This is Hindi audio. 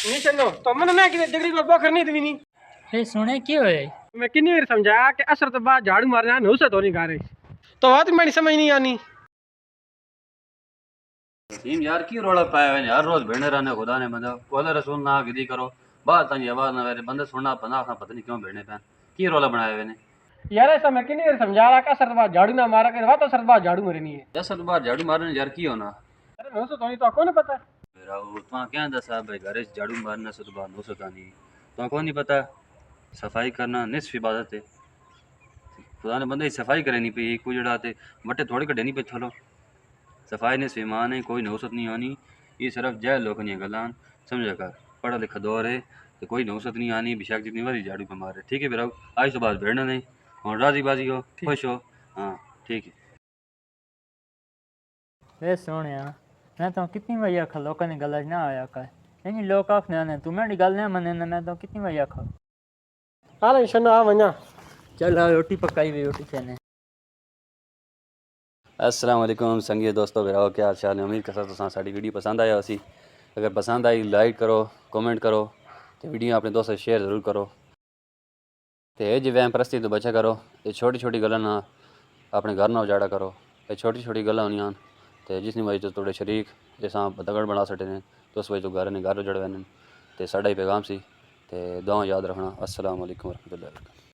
नहीं चलो तो मैंने ना कि डिग्री को बखर नहीं दी नहीं। हे सुने क्यों है? मैं कितनी बार समझाया कि असर तो बाद झाड़ू मारना नहीं उसे तो नहीं गा रही तो बात मेरी समझ नहीं आनी। टीम यार की रोला पाया है यार रोज भेड़े रहने खुदा ने बंदा बोले रसूल ना गिदी करो बात तानी आवाज ना मेरे बंदे सुनना बना पता नहीं क्यों भेड़ने पे की रोला बनाया हुए ने यार ऐसा मैं कितनी बार समझा रहा कि असर तो बाद झाड़ू ना मारा कर बात असर तो बाद झाड़ू मारनी है। जैसा तो बार झाड़ू मारने यार की होना अरे मैं उसे तो नहीं तो कौन पता। मेरा वो तो क्या दसा भाई घर से झाड़ू मारने से तो बात हो सकता नहीं तो कौन नहीं पता सफाई करना निस्फ इबादत है खुदा ने बंदे सफाई करे नहीं पे कोई जड़ाते बट्टे थोड़े कटे नहीं पे थलो सफाई ने ईमान है कोई नौसत नहीं आनी ये सिर्फ जय लोग नहीं गलान समझ कर पढ़ा लिखा दौर है तो कोई नौसत नहीं आनी बेशक जितनी बारी झाड़ू पे मारे ठीक है फिर आज तो बात भेड़ना नहीं और राजी बाजी हो खुश हो हाँ ठीक है। हे सोने मैं तो कितनी बारी आखा लोगों ने गलत ना आया कर नहीं लोग आखने ने तुम्हें गल नहीं मने ने मैं तो कितनी बारी आखा हाल शनो आ वना चल आ रोटी पकाई हुई रोटी खाने। अस्सलाम वालेकुम संगी दोस्तों मेरा क्या हाल है उम्मीद करता तो साड़ी वीडियो पसंद आया उसी अगर पसंद आई लाइक करो कमेंट करो तो वीडियो अपने दोस्तों शेयर ज़रूर करो तो ये जी वहम परस्ती तो बचा करो ये छोटी छोटी गल्लां ना अपने घर ना उजाड़ा करो ये छोटी छोटी गल्लां होनियां तो जिसनी वजह तो थोड़े शरीक जैसा दगड़ बना सकते हैं तो उस वजह तो घर ने घर उजड़ वैन तो साड़ा ही पैगाम सी तो दुआ याद रखना। अस्सलाम वालेकुम वरहमतुल्लाहि।